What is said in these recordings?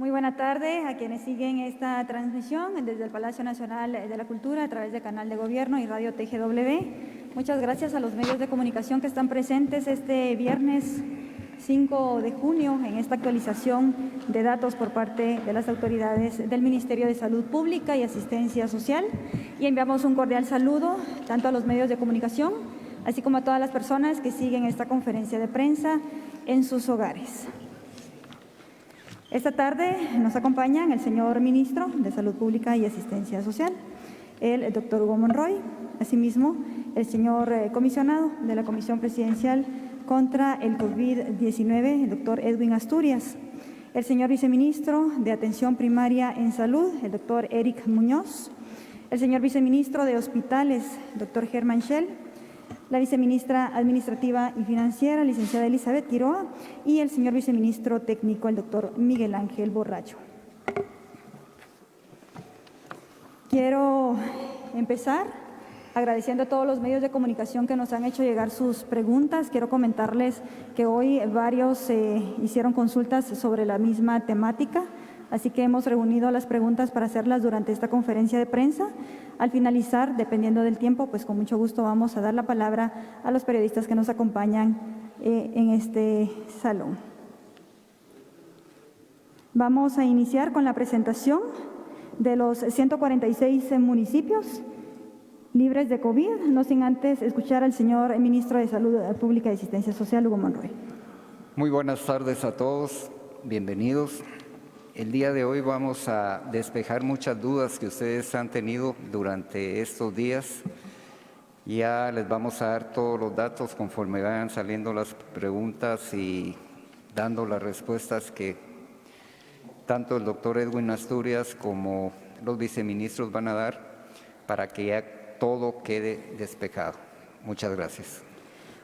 Muy buena tarde a quienes siguen esta transmisión desde el Palacio Nacional de la Cultura a través del Canal de Gobierno y Radio TGW. Muchas gracias a los medios de comunicación que están presentes este viernes 5 de junio en esta actualización de datos por parte de las autoridades del Ministerio de Salud Pública y Asistencia Social. Y enviamos un cordial saludo tanto a los medios de comunicación, así como a todas las personas que siguen esta conferencia de prensa en sus hogares. Esta tarde nos acompañan el señor Ministro de Salud Pública y Asistencia Social, el doctor Hugo Monroy, asimismo el señor comisionado de la Comisión Presidencial contra el COVID-19, el doctor Edwin Asturias, el señor viceministro de Atención Primaria en Salud, el doctor Eric Muñoz, el señor viceministro de Hospitales, doctor Germán Schell, la viceministra administrativa y financiera, licenciada Elizabeth Quiroa, y el señor viceministro técnico, el doctor Miguel Ángel Borracho. Quiero empezar agradeciendo a todos los medios de comunicación que nos han hecho llegar sus preguntas. Quiero comentarles que hoy varios hicieron consultas sobre la misma temática, así que hemos reunido las preguntas para hacerlas durante esta conferencia de prensa. Al finalizar, dependiendo del tiempo, pues con mucho gusto vamos a dar la palabra a los periodistas que nos acompañan en este salón. Vamos a iniciar con la presentación de los 146 municipios libres de COVID, no sin antes escuchar al señor ministro de Salud Pública y Asistencia Social, Hugo Monroy. Muy buenas tardes a todos, bienvenidos. El día de hoy vamos a despejar muchas dudas que ustedes han tenido durante estos días. Ya les vamos a dar todos los datos conforme vayan saliendo las preguntas y dando las respuestas que tanto el doctor Edwin Asturias como los viceministros van a dar para que ya todo quede despejado. Muchas gracias.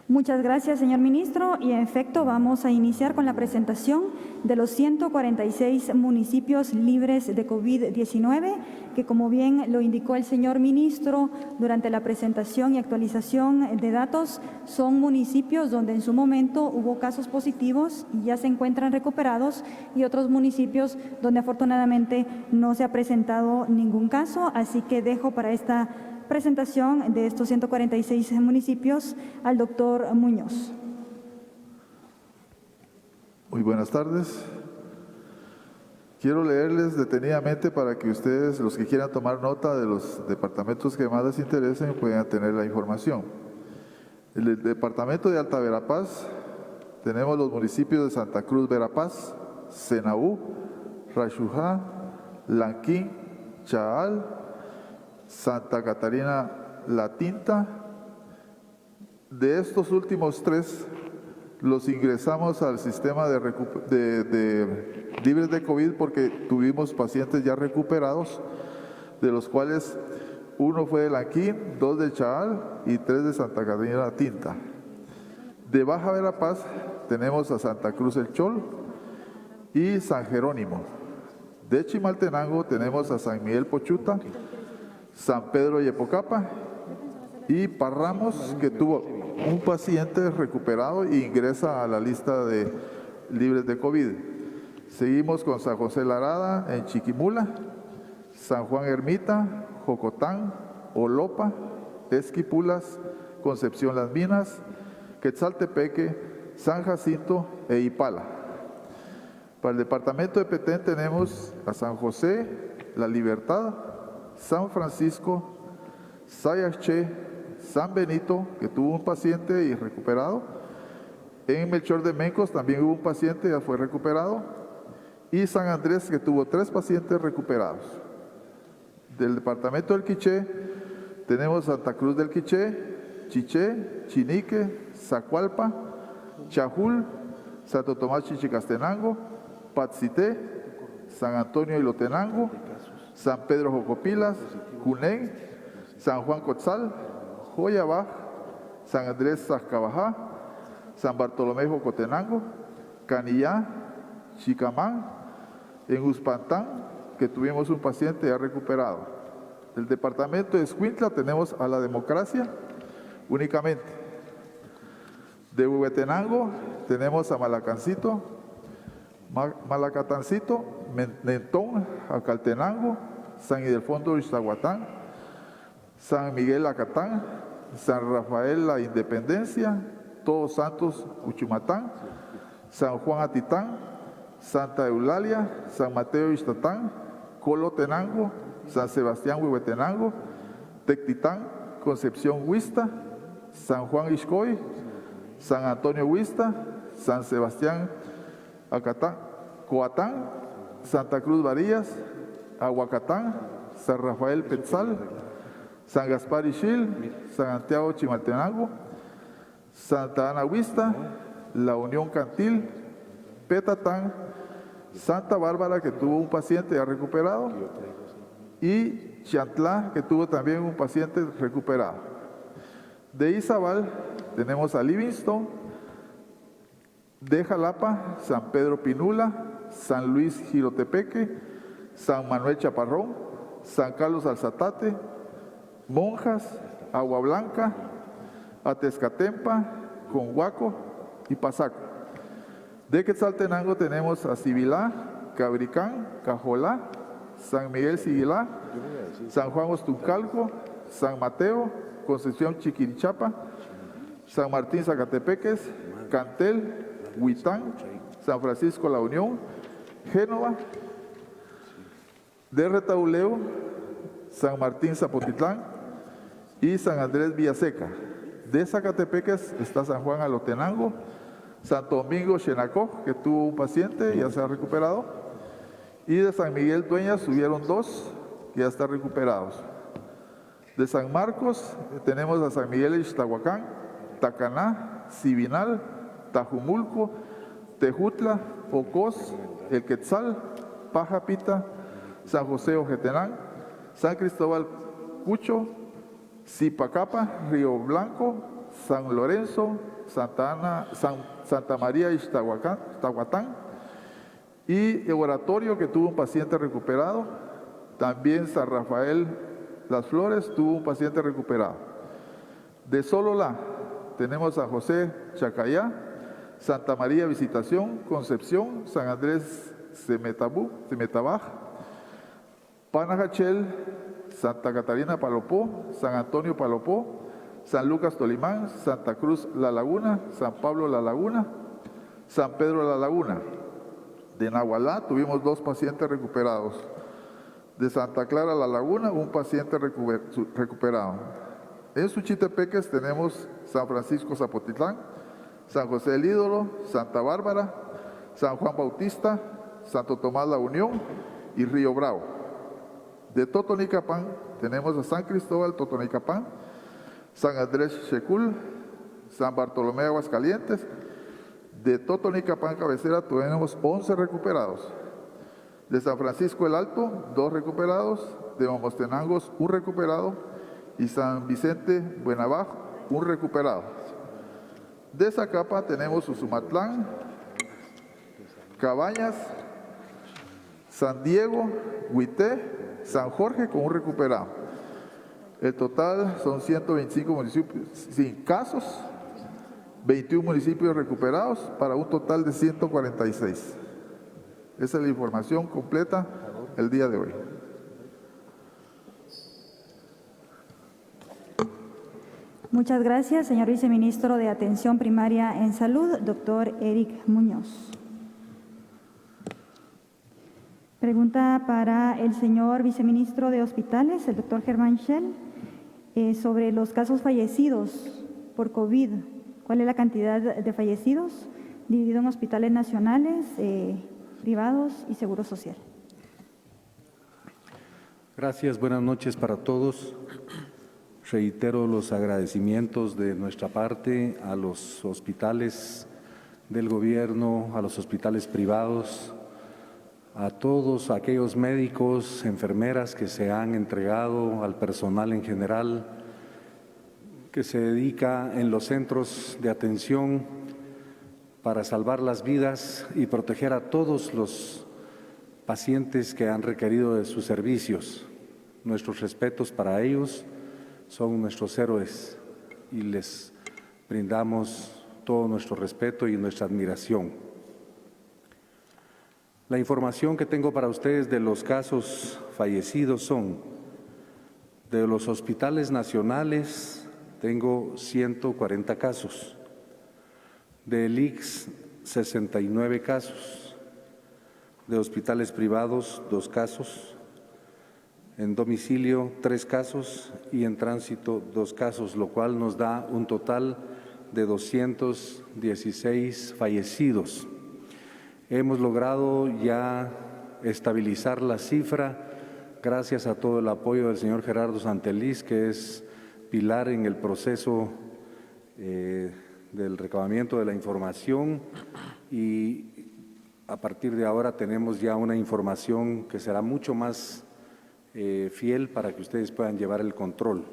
Muchas gracias, señor ministro. Y en efecto, vamos a iniciar con la presentación de los 146 municipios libres de COVID-19, que como bien lo indicó el señor ministro durante la presentación y actualización de datos, son municipios donde en su momento hubo casos positivos y ya se encuentran recuperados, y otros municipios donde afortunadamente no se ha presentado ningún caso. Así que dejo para esta presentación de estos 146 municipios al doctor Muñoz. Muy buenas tardes. Quiero leerles detenidamente para que ustedes, los que quieran tomar nota de los departamentos que más les interesen, puedan tener la información. En el departamento de Alta Verapaz tenemos los municipios de Santa Cruz Verapaz, Senaú, Rayujá, Lanquín, Chaal, Santa Catarina La Tinta. De estos últimos tres los ingresamos al sistema de libres de COVID porque tuvimos pacientes ya recuperados, de los cuales uno fue de Lanquín, 2 de Chaal y 3 de Santa Catarina La Tinta. De Baja Verapaz tenemos a Santa Cruz El Chol y San Jerónimo. De Chimaltenango tenemos a San Miguel Pochuta, San Pedro Yepocapa y Parramos, que tuvo un paciente recuperado e ingresa a la lista de libres de COVID. Seguimos con San José Larada en Chiquimula, San Juan Ermita, Jocotán, Olopa, Esquipulas, Concepción Las Minas, Quetzaltepeque, San Jacinto e Ipala. Para el departamento de Petén tenemos a San José, La Libertad, San Francisco, Sayaché, San Benito, que tuvo un paciente y recuperado. En Melchor de Mencos también hubo un paciente, ya fue recuperado. Y San Andrés, que tuvo 3 pacientes recuperados. Del departamento del Quiché tenemos Santa Cruz del Quiché, Chiché, Chinique, Zacualpa, Chajul, Santo Tomás Chichicastenango, Patzité, San Antonio Ilotenango, San Pedro Jocopilas, Cunén, San Juan Cotzal, Joyabaj, San Andrés Zascabajá, San Bartolomé Jocotenango, Canillá, Chicamán, en Uspantán, que tuvimos un paciente ya recuperado. Del departamento de Escuintla tenemos a La Democracia únicamente. De Huehuetenango tenemos a Malacancito, Malacatancito, Mentón, Acaltenango, San Ildefonso Ixtahuatán, San Miguel Acatán, San Rafael La Independencia, Todos Santos Uchumatán, San Juan Atitán, Santa Eulalia, San Mateo Ixtatán, Colotenango, San Sebastián Huehuetenango, Tectitán, Concepción Huista, San Juan Ixcoy, San Antonio Huista, San Sebastián Acatán, Coatán, Santa Cruz Varillas, Aguacatán, San Rafael Petzal, San Gaspar Ixil, San Santiago Chimaltenango, Santa Ana Huista, La Unión Cantil, Petatán, Santa Bárbara, que tuvo un paciente ya recuperado, y Chantlá, que tuvo también un paciente recuperado. De Izabal tenemos a Livingston, de Jalapa, San Pedro Pinula, San Luis Jirotepeque, San Manuel Chaparrón, San Carlos Alzatate, Monjas, Agua Blanca, Atezcatempa, Conhuaco y Pasaco. De Quetzaltenango tenemos a Civilá, Cabricán, Cajolá, San Miguel Siguilá, San Juan Ostuncalco, San Mateo, Concepción Chiquinchapa, San Martín Zacatepeques, Cantel, Huitán, San Francisco La Unión, Génova, de Retauleo, San Martín Zapotitlán y San Andrés Villaseca. De Zacatepeques está San Juan Alotenango, Santo Domingo Xenacó, que tuvo un paciente y ya se ha recuperado, y de San Miguel Dueñas subieron 2 que ya están recuperados. De San Marcos tenemos a San Miguel Ixtahuacán, Tacaná, Sibinal, Tajumulco, Tejutla, Ocós, El Quetzal, Pajapita, San José Ojetenán, San Cristóbal Cucho, Zipacapa, Río Blanco, San Lorenzo, Santa Ana, Santa María Ixtahuatán, y el oratorio, que tuvo un paciente recuperado. También San Rafael Las Flores tuvo un paciente recuperado. De Sololá tenemos a José Chacayá, Santa María Visitación, Concepción, San Andrés Semetabaj, Panajachel, Santa Catarina Palopó, San Antonio Palopó, San Lucas Tolimán, Santa Cruz La Laguna, San Pablo La Laguna, San Pedro La Laguna. De Nahualá tuvimos 2 pacientes recuperados. De Santa Clara La Laguna, un paciente recuperado. En Suchitepeques tenemos San Francisco Zapotitlán, San José del Ídolo, Santa Bárbara, San Juan Bautista, Santo Tomás La Unión y Río Bravo. De Totonicapán tenemos a San Cristóbal Totonicapán, San Andrés Xecul, San Bartolomé Aguascalientes. De Totonicapán cabecera tenemos 11 recuperados. De San Francisco el Alto, 2 recuperados. De Momostenangos, 1 recuperado. Y San Vicente Buenabaj, 1 recuperado. De Zacapa tenemos Usumatlán, Cabañas, San Diego, Huité, San Jorge con 1 recuperado. El total son 125 municipios sin casos, 21 municipios recuperados para un total de 146. Esa es la información completa el día de hoy. Muchas gracias, señor viceministro de Atención Primaria en Salud, doctor Eric Muñoz. Pregunta para el señor viceministro de Hospitales, el doctor Germán Schell, sobre los casos fallecidos por COVID. ¿Cuál es la cantidad de fallecidos dividido en hospitales nacionales, privados y Seguro Social? Gracias, buenas noches para todos. Reitero los agradecimientos de nuestra parte a los hospitales del gobierno, a los hospitales privados, a todos aquellos médicos, enfermeras que se han entregado, al personal en general que se dedica en los centros de atención para salvar las vidas y proteger a todos los pacientes que han requerido de sus servicios. Nuestros respetos para ellos, son nuestros héroes y les brindamos todo nuestro respeto y nuestra admiración. La información que tengo para ustedes de los casos fallecidos son: de los hospitales nacionales tengo 140 casos, del ICS 69 casos, de hospitales privados 2 casos, en domicilio 3 casos y en tránsito 2 casos, lo cual nos da un total de 216 fallecidos. Hemos logrado ya estabilizar la cifra gracias a todo el apoyo del señor Gerardo Santeliz, que es pilar en el proceso del recabamiento de la información, y a partir de ahora tenemos ya una información que será mucho más fiel para que ustedes puedan llevar el control.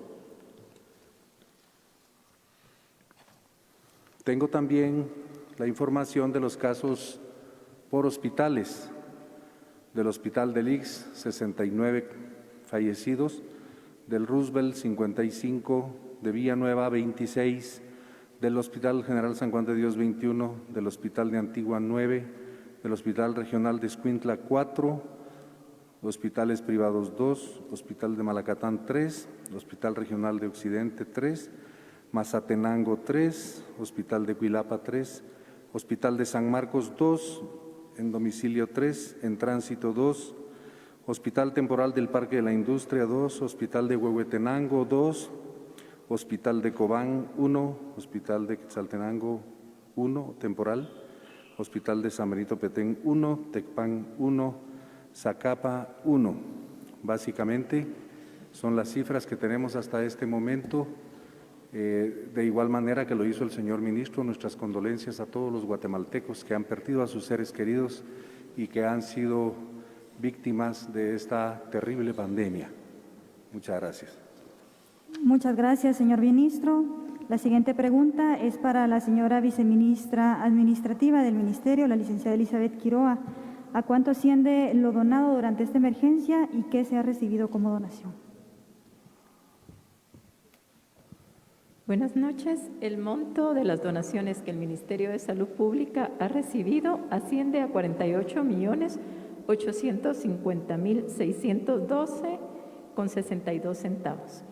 Tengo también la información de los casos por hospitales. Del Hospital del ICS, 69 fallecidos, del Roosevelt, 55, de Villanueva, 26, del Hospital General San Juan de Dios, 21, del Hospital de Antigua, 9, del Hospital Regional de Escuintla, 4, hospitales privados, 2, Hospital de Malacatán, 3, Hospital Regional de Occidente, 3, Mazatenango, 3, Hospital de Cuilapa, 3, Hospital de San Marcos, 2, en domicilio 3, en tránsito 2, Hospital Temporal del Parque de la Industria 2, Hospital de Huehuetenango 2, Hospital de Cobán 1, Hospital de Quetzaltenango 1, temporal, Hospital de San Benito Petén 1, Tecpan 1, Zacapa 1. Básicamente son las cifras que tenemos hasta este momento. De igual manera que lo hizo el señor ministro, nuestras condolencias a todos los guatemaltecos que han perdido a sus seres queridos y que han sido víctimas de esta terrible pandemia. Muchas gracias. Muchas gracias, señor ministro. La siguiente pregunta es para la señora viceministra administrativa del Ministerio, la licenciada Elizabeth Quiroa. ¿A cuánto asciende lo donado durante esta emergencia y qué se ha recibido como donación? Buenas noches. El monto de las donaciones que el Ministerio de Salud Pública ha recibido asciende a 48.850.612,62 centavos.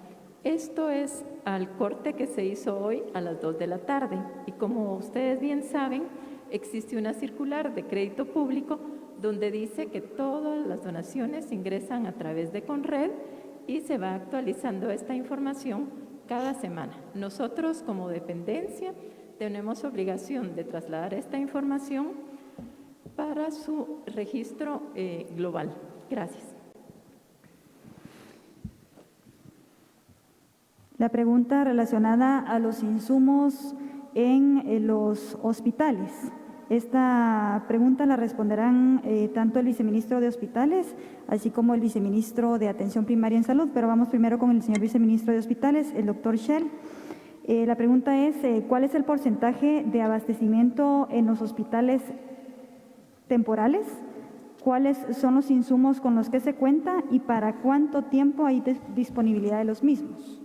Esto es al corte que se hizo hoy a las 2 de la tarde. Y como ustedes bien saben, existe una circular de crédito público donde dice que todas las donaciones ingresan a través de Conred y se va actualizando esta información cada semana. Nosotros como dependencia tenemos obligación de trasladar esta información para su registro global. Gracias. La pregunta relacionada a los insumos en los hospitales. Esta pregunta la responderán tanto el viceministro de Hospitales, así como el viceministro de Atención Primaria en Salud, pero vamos primero con el señor viceministro de Hospitales, el doctor Shell. La pregunta es, ¿cuál es el porcentaje de abastecimiento en los hospitales temporales? ¿Cuáles son los insumos con los que se cuenta y para cuánto tiempo hay disponibilidad de los mismos?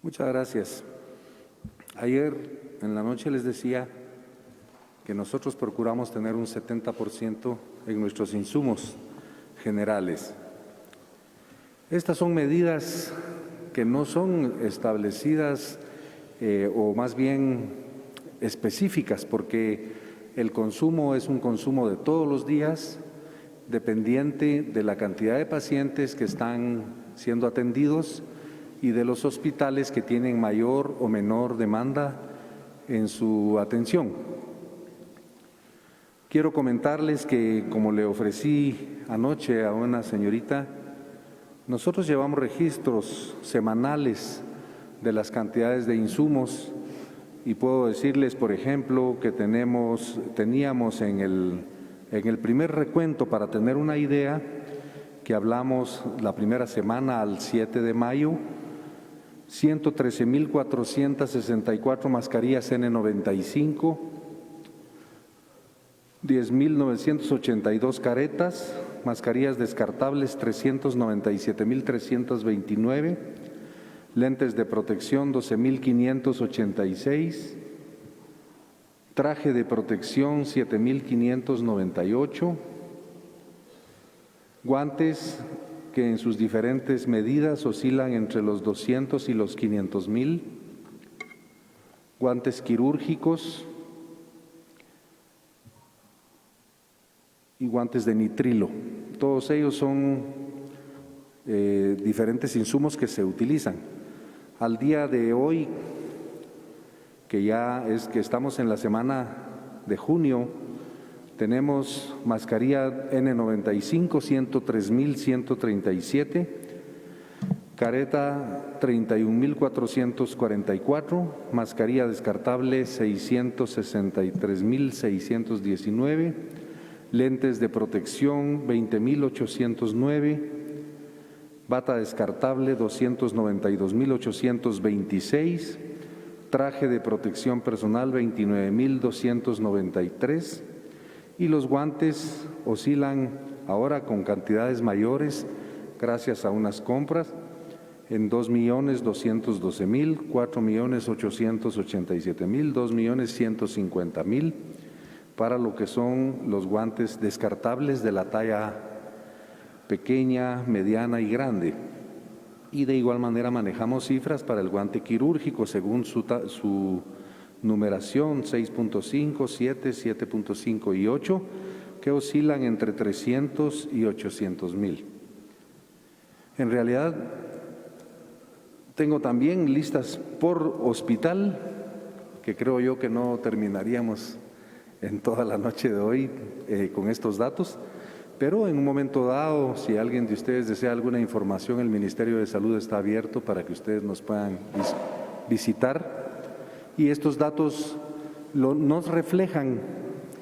Muchas gracias. Ayer en la noche les decía que nosotros procuramos tener un 70% en nuestros insumos generales. Estas son medidas que no son establecidas o más bien específicas, porque el consumo es un consumo de todos los días, dependiente de la cantidad de pacientes que están siendo atendidos y de los hospitales que tienen mayor o menor demanda en su atención. Quiero comentarles que, como le ofrecí anoche a una señorita, nosotros llevamos registros semanales de las cantidades de insumos y puedo decirles, por ejemplo, que teníamos en el primer recuento, para tener una idea, que hablamos la primera semana al 7 de mayo, 113.464 mascarillas N95, 10.982 caretas, mascarillas descartables 397.329, lentes de protección 12.586, traje de protección 7.598, guantes que en sus diferentes medidas oscilan entre los 200 y los 500,000, guantes quirúrgicos y guantes de nitrilo. Todos ellos son diferentes insumos que se utilizan. Al día de hoy, que ya es que estamos en la semana de junio, tenemos mascarilla N95, 103.137, careta 31.444, mascarilla descartable 663.619, lentes de protección 20.809, bata descartable 292.826, traje de protección personal 29.293 y los guantes oscilan ahora con cantidades mayores gracias a unas compras en 2.212.000, 4.887.000, 2.150.000 para lo que son los guantes descartables de la talla pequeña, mediana y grande. Y de igual manera manejamos cifras para el guante quirúrgico según su numeración 6.5, 7, 7.5 y 8, que oscilan entre 300 y 800,000. En realidad, tengo también listas por hospital, que creo yo que no terminaríamos en toda la noche de hoy con estos datos. Pero en un momento dado, si alguien de ustedes desea alguna información, el Ministerio de Salud está abierto para que ustedes nos puedan visitar. Y estos datos nos reflejan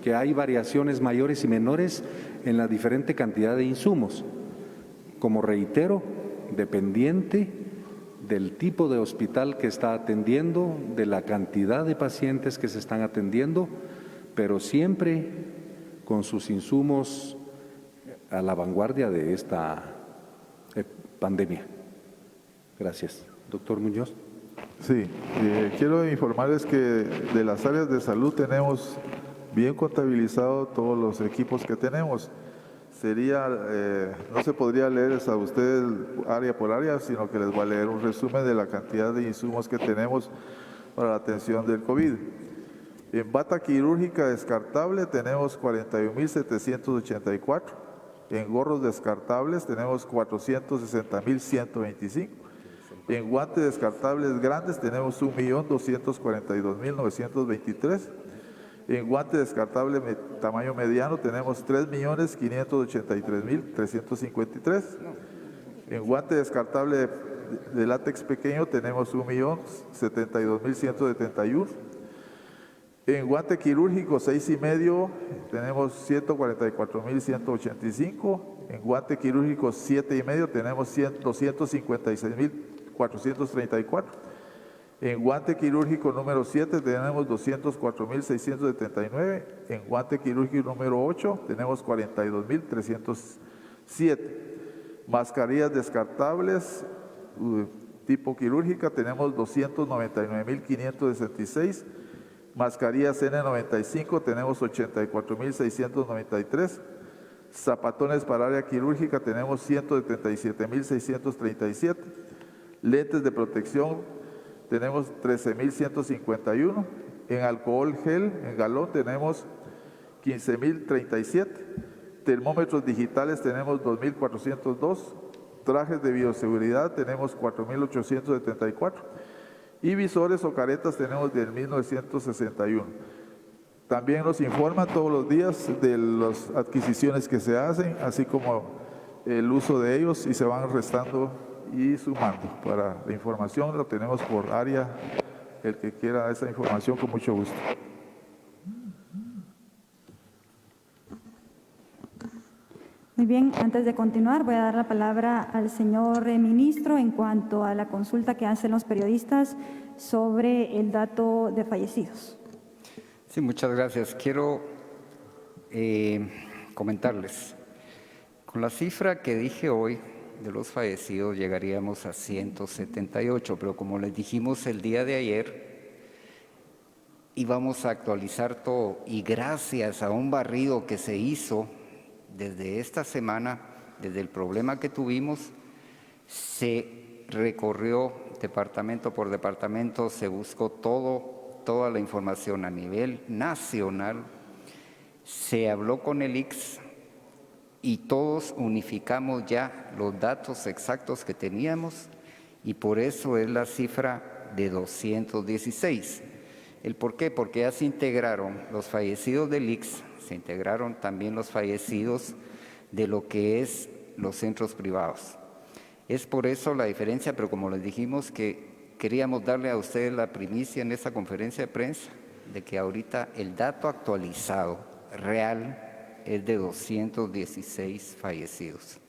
que hay variaciones mayores y menores en la diferente cantidad de insumos. Como reitero, dependiente del tipo de hospital que está atendiendo, de la cantidad de pacientes que se están atendiendo, pero siempre con sus insumos a la vanguardia de esta pandemia. Gracias. Doctor Muñoz. Sí, quiero informarles que de las áreas de salud tenemos bien contabilizado todos los equipos que tenemos. No se podría leerles a ustedes área por área, sino que les voy a leer un resumen de la cantidad de insumos que tenemos para la atención del COVID. En bata quirúrgica descartable tenemos 41.784. En gorros descartables tenemos 460.125. En guantes descartables grandes tenemos 1.242.923. En guantes descartables tamaño mediano tenemos 3.583.353. En guante descartable de látex pequeño tenemos 1.072.171. En guante quirúrgico 6,5 tenemos 144.185. En guante quirúrgico 7,5 tenemos 256.434. En guante quirúrgico número 7 tenemos 204.679. En guante quirúrgico número 8 tenemos 42.307. Mascarillas descartables tipo quirúrgica tenemos 299.566. Mascarillas N95 tenemos 84.693. Zapatones para área quirúrgica tenemos 177.637. Lentes de protección tenemos 13.151. En alcohol gel, en galón, tenemos 15.037. Termómetros digitales tenemos 2.402. Trajes de bioseguridad tenemos 4.874. Y visores o caretas tenemos 10.961. También nos informan todos los días de las adquisiciones que se hacen, así como el uso de ellos, y se van restando y sumando. Para la información lo tenemos por área, el que quiera esa información con mucho gusto. Muy bien, antes de continuar voy a dar la palabra al señor ministro en cuanto a la consulta que hacen los periodistas sobre el dato de fallecidos. Sí, muchas gracias. Quiero comentarles, con la cifra que dije hoy de los fallecidos llegaríamos a 178, pero como les dijimos el día de ayer, y vamos a actualizar todo. Y gracias a un barrido que se hizo desde esta semana, desde el problema que tuvimos, se recorrió departamento por departamento, se buscó toda la información a nivel nacional, se habló con el ICS y todos unificamos ya los datos exactos que teníamos y por eso es la cifra de 216. ¿El por qué? Porque ya se integraron los fallecidos del ICS, se integraron también los fallecidos de lo que es los centros privados. Es por eso la diferencia, pero como les dijimos que queríamos darle a ustedes la primicia en esta conferencia de prensa, de que ahorita el dato actualizado, real, es de 216 fallecidos.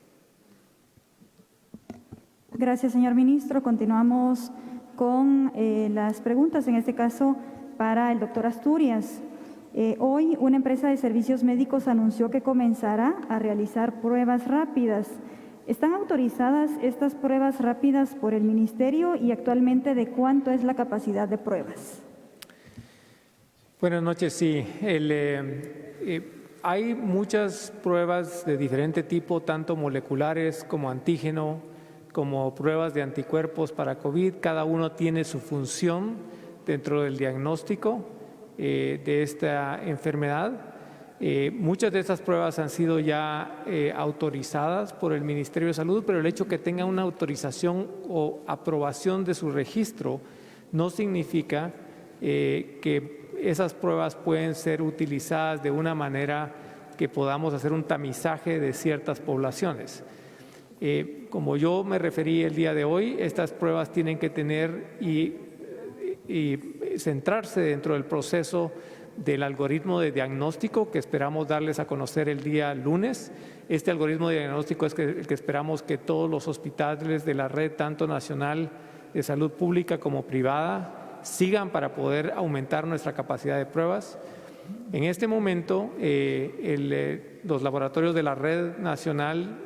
Gracias, señor ministro. Continuamos con las preguntas, en este caso para el doctor Asturias. Hoy una empresa de servicios médicos anunció que comenzará a realizar pruebas rápidas. ¿Están autorizadas estas pruebas rápidas por el ministerio y actualmente de cuánto es la capacidad de pruebas? Buenas noches, sí. Hay muchas pruebas de diferente tipo, tanto moleculares como antígeno, como pruebas de anticuerpos para COVID. Cada uno tiene su función dentro del diagnóstico de esta enfermedad. Muchas de estas pruebas han sido ya autorizadas por el Ministerio de Salud, pero el hecho que tengan una autorización o aprobación de su registro no significa que esas pruebas pueden ser utilizadas de una manera que podamos hacer un tamizaje de ciertas poblaciones. Como yo me referí el día de hoy, estas pruebas tienen que tener y centrarse dentro del proceso del algoritmo de diagnóstico que esperamos darles a conocer el día lunes. Este algoritmo de diagnóstico es el que esperamos que todos los hospitales de la red, tanto nacional de salud pública como privada, sigan para poder aumentar nuestra capacidad de pruebas. En este momento, los laboratorios de la red nacional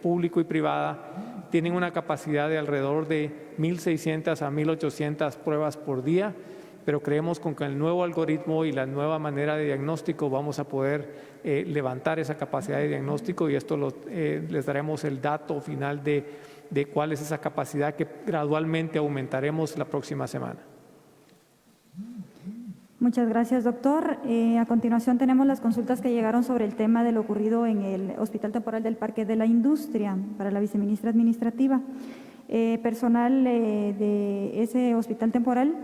público y privada tienen una capacidad de alrededor de 1.600 a 1.800 pruebas por día, pero creemos que con el nuevo algoritmo y la nueva manera de diagnóstico vamos a poder levantar esa capacidad de diagnóstico y esto les daremos el dato final de cuál es esa capacidad que gradualmente aumentaremos la próxima semana. Muchas gracias, doctor. A continuación tenemos las consultas que llegaron sobre el tema de lo ocurrido en el Hospital Temporal del Parque de la Industria para la viceministra administrativa. Personal de ese hospital temporal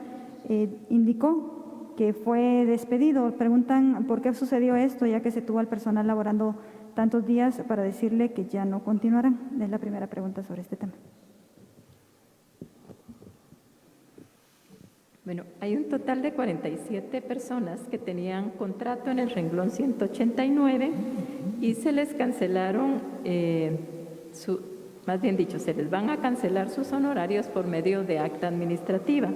indicó que fue despedido. Preguntan por qué sucedió esto, ya que se tuvo al personal laborando tantos días, para decirle que ya no continuarán. Es la primera pregunta sobre este tema. Bueno, hay un total de 47 personas que tenían contrato en el renglón 189 y se les cancelaron, más bien dicho, se les van a cancelar sus honorarios por medio de acta administrativa.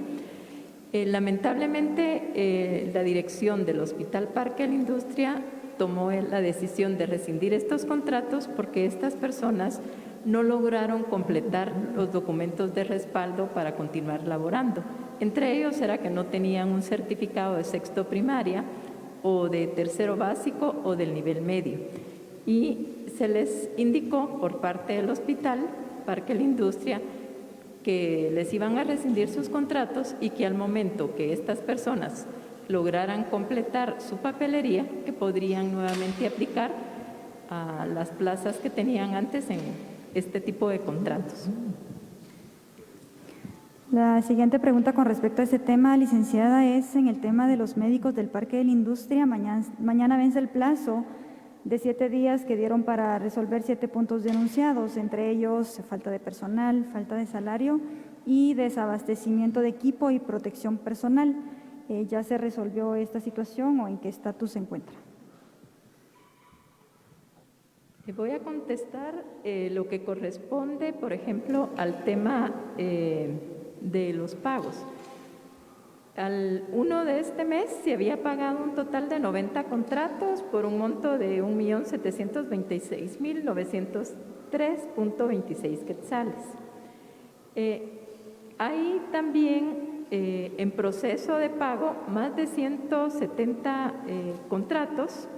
Lamentablemente, la dirección del Hospital Parque de la Industria tomó la decisión de rescindir estos contratos porque estas personas no lograron completar los documentos de respaldo para continuar laborando. Entre ellos era que no tenían un certificado de sexto primaria o de tercero básico o del nivel medio. Y se les indicó por parte del Hospital Parque de la Industria que les iban a rescindir sus contratos y que al momento que estas personas lograran completar su papelería, que podrían nuevamente aplicar a las plazas que tenían antes en este tipo de contratos. La siguiente pregunta con respecto a este tema, licenciada, es en el tema de los médicos del Parque de la Industria. Mañana vence el plazo de 7 días que dieron para resolver 7 puntos denunciados, entre ellos falta de personal, falta de salario y desabastecimiento de equipo y protección personal. ¿Ya se resolvió esta situación o en qué estatus se encuentra? Voy a contestar lo que corresponde, por ejemplo, al tema de los pagos. Al 1 de este mes se había pagado un total de 90 contratos por un monto de 1.726.903.26 quetzales. Hay también en proceso de pago más de 170 contratos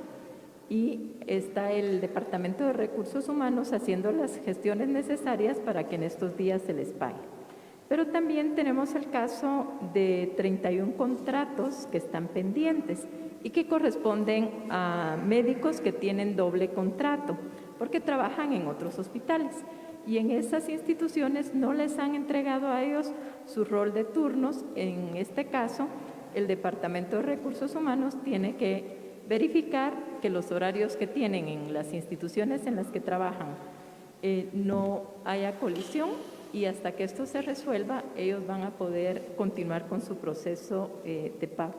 y está el Departamento de Recursos Humanos haciendo las gestiones necesarias para que en estos días se les pague. Pero también tenemos el caso de 31 contratos que están pendientes y que corresponden a médicos que tienen doble contrato porque trabajan en otros hospitales. Y en esas instituciones no les han entregado a ellos su rol de turnos. En este caso, el Departamento de Recursos Humanos tiene que verificar que los horarios que tienen en las instituciones en las que trabajan no haya colisión, y hasta que esto se resuelva, ellos van a poder continuar con su proceso de pago.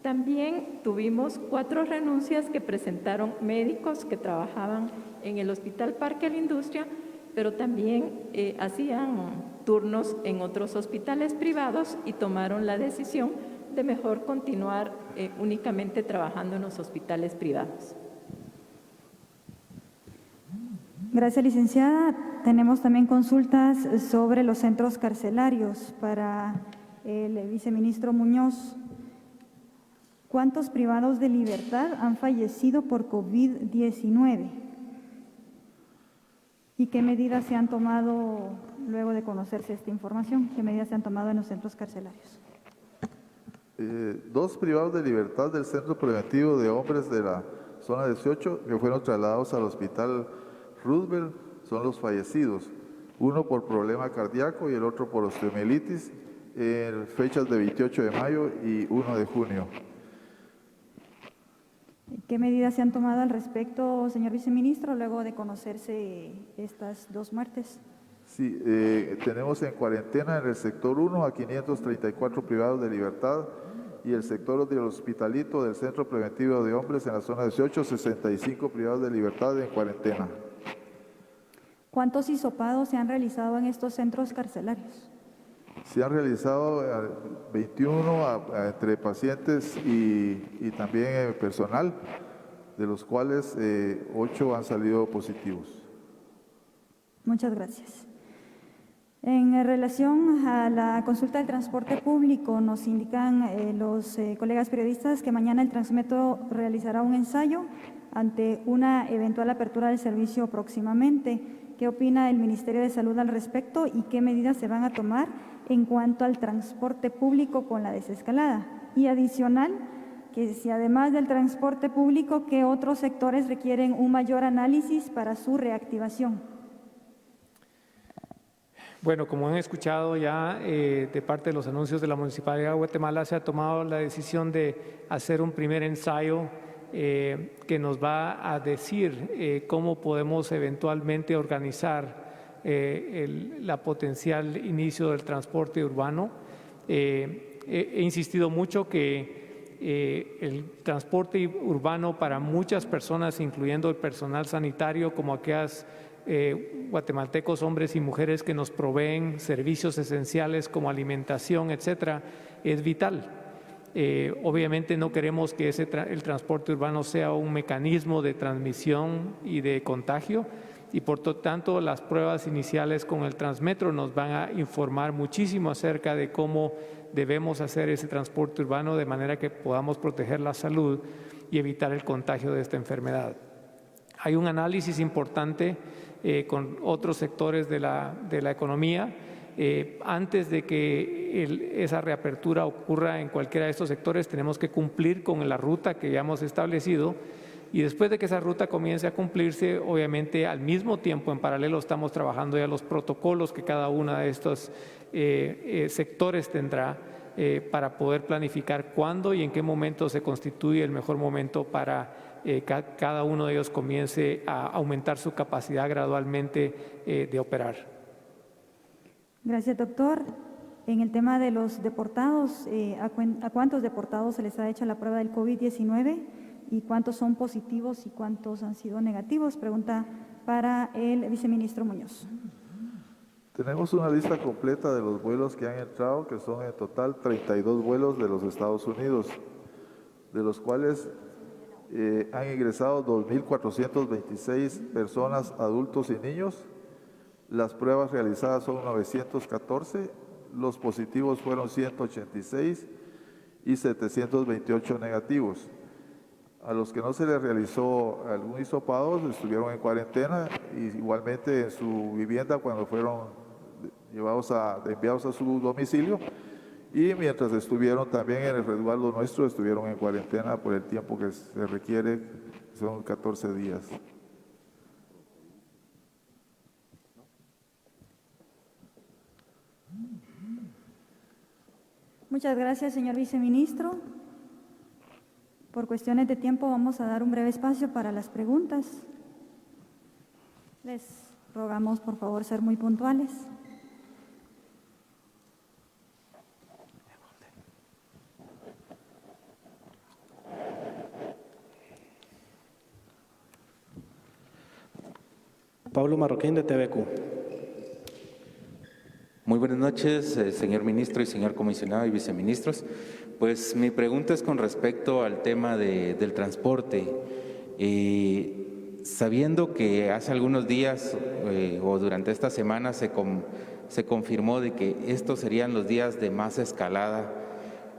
También tuvimos 4 renuncias que presentaron médicos que trabajaban en el Hospital Parque La Industria, pero también hacían turnos en otros hospitales privados y tomaron la decisión de mejor continuar únicamente trabajando en los hospitales privados. Gracias, licenciada. Tenemos también consultas sobre los centros carcelarios para el viceministro Muñoz. ¿Cuántos privados de libertad han fallecido por COVID-19? ¿Y qué medidas se han tomado luego de conocerse esta información? ¿Qué medidas se han tomado en los centros carcelarios? 2 privados de libertad del Centro Preventivo de Hombres de la Zona 18 que fueron trasladados al Hospital Roosevelt son los fallecidos, uno por problema cardíaco y el otro por osteomielitis, en fechas de 28 de mayo y 1 de junio. ¿Qué medidas se han tomado al respecto, señor viceministro, luego de conocerse estas 2 muertes? Sí, tenemos en cuarentena en el sector 1 a 534 privados de libertad y el sector del Hospitalito del Centro Preventivo de Hombres en la zona 18, 65 privados de libertad en cuarentena. ¿Cuántos hisopados se han realizado en estos centros carcelarios? Se han realizado 21 entre pacientes y también personal, de los cuales 8 han salido positivos. Muchas gracias. En relación a la consulta del transporte público, nos indican los colegas periodistas que mañana el Transmetro realizará un ensayo ante una eventual apertura del servicio próximamente. ¿Qué opina el Ministerio de Salud al respecto y qué medidas se van a tomar en cuanto al transporte público con la desescalada? Y adicional, que si además del transporte público, ¿qué otros sectores requieren un mayor análisis para su reactivación? Bueno, como han escuchado ya de parte de los anuncios de la Municipalidad de Guatemala, se ha tomado la decisión de hacer un primer ensayo que nos va a decir cómo podemos eventualmente organizar la potencial inicio del transporte urbano. He insistido mucho que el transporte urbano para muchas personas, incluyendo el personal sanitario, como aquellas guatemaltecos, hombres y mujeres que nos proveen servicios esenciales como alimentación, etcétera, es vital. Obviamente no queremos que el transporte urbano sea un mecanismo de transmisión y de contagio, y por lo tanto las pruebas iniciales con el Transmetro nos van a informar muchísimo acerca de cómo debemos hacer ese transporte urbano de manera que podamos proteger la salud y evitar el contagio de esta enfermedad. Hay un análisis importante con otros sectores de la economía. Antes de que esa reapertura ocurra en cualquiera de estos sectores, tenemos que cumplir con la ruta que ya hemos establecido, y después de que esa ruta comience a cumplirse, obviamente al mismo tiempo, en paralelo, estamos trabajando ya los protocolos que cada uno de estos sectores tendrá para poder planificar cuándo y en qué momento se constituye el mejor momento para cada uno de ellos comience a aumentar su capacidad gradualmente de operar. Gracias, doctor. En el tema de los deportados, ¿a cuántos deportados se les ha hecho la prueba del COVID-19 y cuántos son positivos y cuántos han sido negativos? Pregunta para el viceministro Muñoz. Tenemos una lista completa de los vuelos que han entrado, que son en total 32 vuelos de los Estados Unidos, de los cuales han ingresado 2.426 personas, adultos y niños. Las pruebas realizadas son 914 los positivos fueron 186 y 728 negativos. A los que no se les realizó algún hisopado estuvieron en cuarentena y igualmente en su vivienda cuando fueron enviados a su domicilio, y mientras estuvieron también en el resguardo nuestro estuvieron en cuarentena por el tiempo que se requiere, son 14 días. Muchas gracias, señor viceministro. Por cuestiones de tiempo vamos a dar un breve espacio para las preguntas. Les rogamos, por favor, ser muy puntuales. Pablo Marroquín, de TVQ. Muy buenas noches, señor ministro y señor comisionado y viceministros. Pues mi pregunta es con respecto al tema del transporte. Sabiendo que hace algunos días o durante esta semana se confirmó de que estos serían los días de más escalada,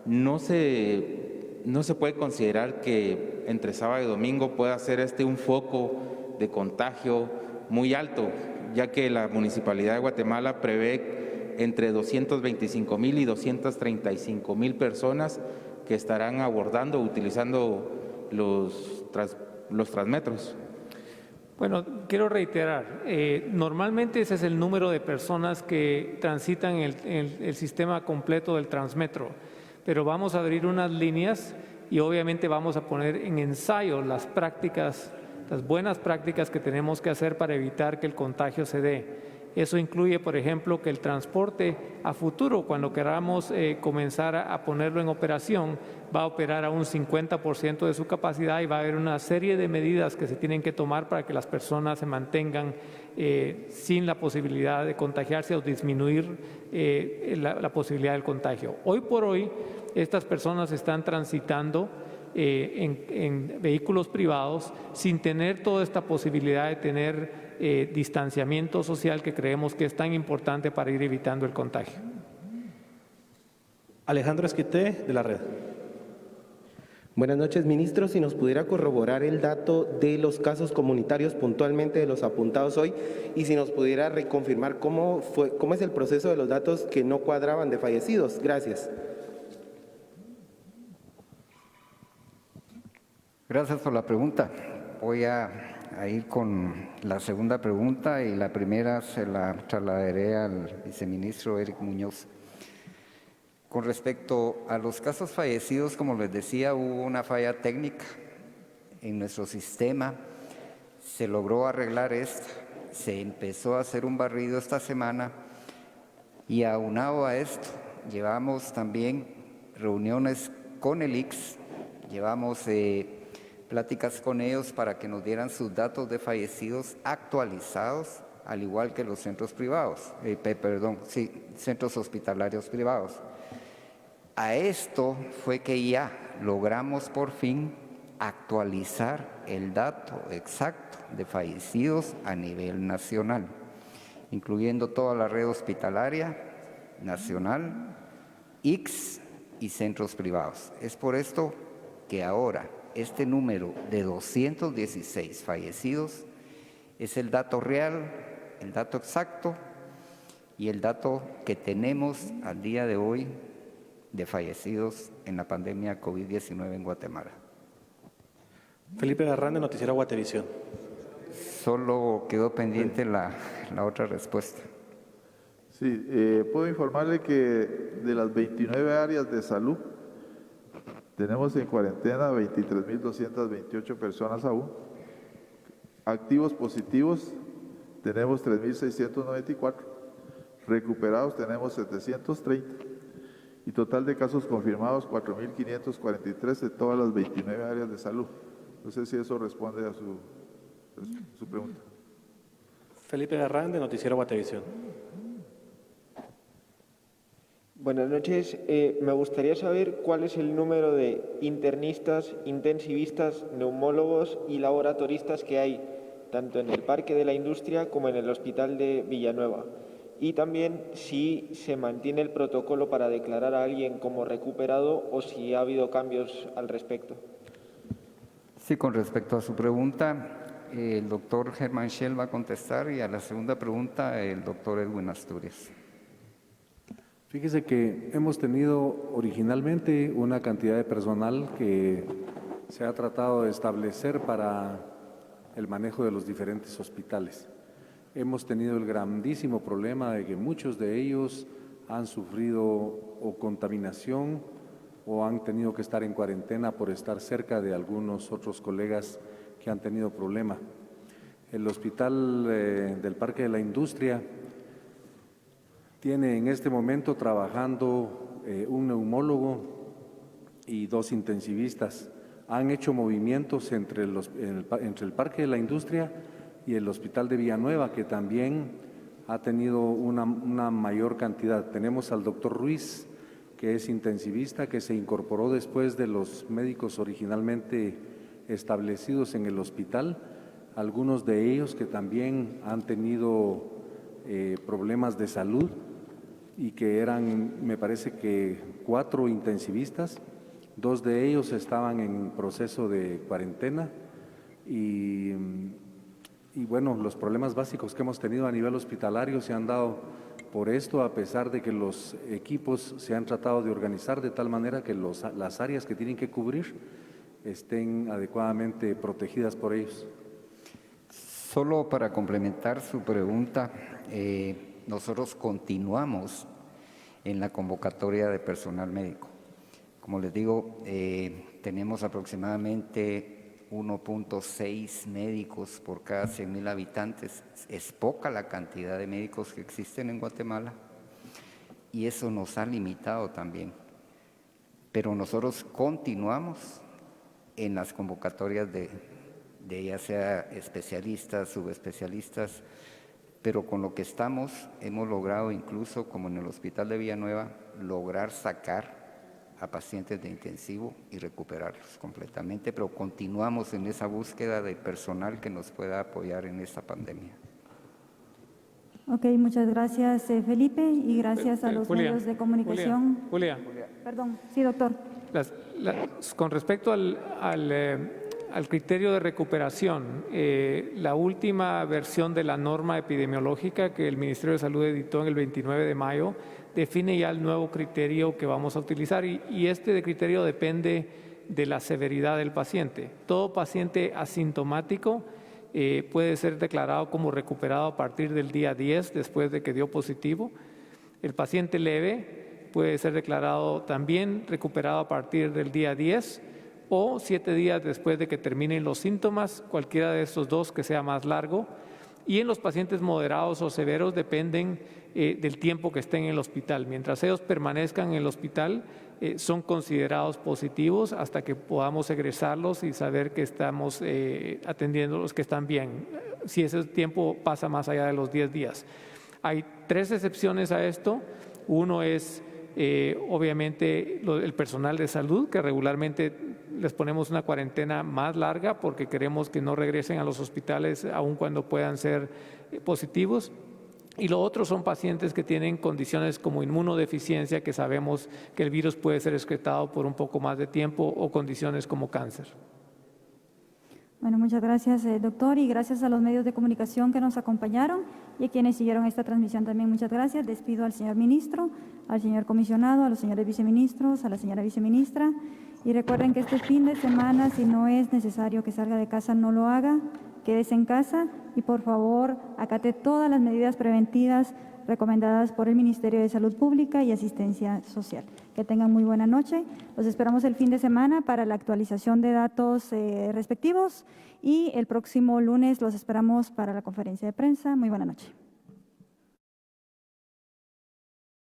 ¿no se puede considerar que entre sábado y domingo pueda ser un foco de contagio muy alto, ya que la Municipalidad de Guatemala prevé entre 225,000 y 235,000 personas que estarán abordando, utilizando los transmetros? Bueno, quiero reiterar, normalmente ese es el número de personas que transitan el sistema completo del Transmetro, pero vamos a abrir unas líneas y obviamente vamos a poner en ensayo las prácticas, las buenas prácticas que tenemos que hacer para evitar que el contagio se dé. Eso incluye, por ejemplo, que el transporte a futuro, cuando queramos comenzar a ponerlo en operación, va a operar a un 50% de su capacidad y va a haber una serie de medidas que se tienen que tomar para que las personas se mantengan sin la posibilidad de contagiarse o disminuir la posibilidad del contagio. Hoy por hoy, estas personas están transitando en vehículos privados sin tener toda esta posibilidad de tener distanciamiento social que creemos que es tan importante para ir evitando el contagio. Alejandro Esquité, de la Red. Buenas noches, ministro. Si nos pudiera corroborar el dato de los casos comunitarios puntualmente de los apuntados hoy y si nos pudiera reconfirmar cómo es el proceso de los datos que no cuadraban de fallecidos. Gracias. Gracias por la pregunta. Voy a ir con la segunda pregunta y la primera se la trasladaré al viceministro Eric Muñoz. Con respecto a los casos fallecidos, como les decía, hubo una falla técnica en nuestro sistema. Se logró arreglar esto, se empezó a hacer un barrido esta semana y aunado a esto, llevamos también reuniones con el ICS, llevamos pláticas con ellos para que nos dieran sus datos de fallecidos actualizados, al igual que los centros privados, centros hospitalarios privados. A esto fue que ya logramos por fin actualizar el dato exacto de fallecidos a nivel nacional, incluyendo toda la red hospitalaria nacional, ICS y centros privados. Es por esto que ahora este número de 216 fallecidos es el dato real, el dato exacto y el dato que tenemos al día de hoy de fallecidos en la pandemia COVID-19 en Guatemala. Felipe Garrán, de Noticiero Guatevisión. Solo quedó pendiente la otra respuesta. Sí, puedo informarle que de las 29 áreas de salud, tenemos en cuarentena 23.228 personas aún. Activos positivos tenemos 3.694. Recuperados tenemos 730. Y total de casos confirmados 4.543 de todas las 29 áreas de salud. No sé si eso responde a su pregunta. Felipe Garrán, de Noticiero Guatevisión. Buenas noches. Me gustaría saber cuál es el número de internistas, intensivistas, neumólogos y laboratoristas que hay, tanto en el Parque de la Industria como en el Hospital de Villanueva. y también si se mantiene el protocolo para declarar a alguien como recuperado o si ha habido cambios al respecto. Sí, con respecto a su pregunta, el doctor Germán Schell va a contestar, y a la segunda pregunta el doctor Edwin Asturias. Fíjese que hemos tenido originalmente una cantidad de personal que se ha tratado de establecer para el manejo de los diferentes hospitales. Hemos tenido el grandísimo problema de que muchos de ellos han sufrido o contaminación o han tenido que estar en cuarentena por estar cerca de algunos otros colegas que han tenido problema. El hospital del Parque de la Industria tiene en este momento trabajando un neumólogo y 2 intensivistas. Han hecho movimientos entre el Parque de la Industria y el Hospital de Villanueva, que también ha tenido una mayor cantidad. Tenemos al doctor Ruiz, que es intensivista, que se incorporó después de los médicos originalmente establecidos en el hospital, algunos de ellos que también han tenido problemas de salud y que eran, me parece que 4 intensivistas, 2 de ellos estaban en proceso de cuarentena y bueno, los problemas básicos que hemos tenido a nivel hospitalario se han dado por esto, a pesar de que los equipos se han tratado de organizar de tal manera que las áreas que tienen que cubrir estén adecuadamente protegidas por ellos. Solo para complementar su pregunta, nosotros continuamos en la convocatoria de personal médico. Como les digo, tenemos aproximadamente 1.6 médicos por cada 100,000 habitantes. Es poca la cantidad de médicos que existen en Guatemala y eso nos ha limitado también. Pero nosotros continuamos en las convocatorias de ya sea especialistas, subespecialistas, pero con lo que hemos logrado, incluso como en el Hospital de Villanueva, lograr sacar a pacientes de intensivo y recuperarlos completamente, pero continuamos en esa búsqueda de personal que nos pueda apoyar en esta pandemia. Ok, muchas gracias, Felipe, y gracias a los medios de comunicación. Julia. Perdón, sí, doctor. Con respecto al criterio de recuperación, la última versión de la norma epidemiológica que el Ministerio de Salud editó en el 29 de mayo define ya el nuevo criterio que vamos a utilizar y este criterio depende de la severidad del paciente. Todo paciente asintomático puede ser declarado como recuperado a partir del día 10 después de que dio positivo. El paciente leve puede ser declarado también recuperado a partir del día 10 o 7 días después de que terminen los síntomas, cualquiera de estos 2 que sea más largo. Y en los pacientes moderados o severos dependen del tiempo que estén en el hospital. Mientras ellos permanezcan en el hospital, son considerados positivos hasta que podamos egresarlos y saber que estamos atendiendo los que están bien, si ese tiempo pasa más allá de los 10 días. Hay 3 excepciones a esto. Uno es obviamente el personal de salud, que regularmente les ponemos una cuarentena más larga porque queremos que no regresen a los hospitales aun cuando puedan ser positivos. Y lo otro son pacientes que tienen condiciones como inmunodeficiencia, que sabemos que el virus puede ser excretado por un poco más de tiempo, o condiciones como cáncer. Bueno, muchas gracias, doctor, y gracias a los medios de comunicación que nos acompañaron y a quienes siguieron esta transmisión también. Muchas gracias. Despido al señor ministro, al señor comisionado, a los señores viceministros, a la señora viceministra. Y recuerden que este fin de semana, si no es necesario que salga de casa, no lo haga, quédese en casa y por favor acate todas las medidas preventivas recomendadas por el Ministerio de Salud Pública y Asistencia Social. Que tengan muy buena noche. Los esperamos el fin de semana para la actualización de datos respectivos y el próximo lunes los esperamos para la conferencia de prensa. Muy buena noche.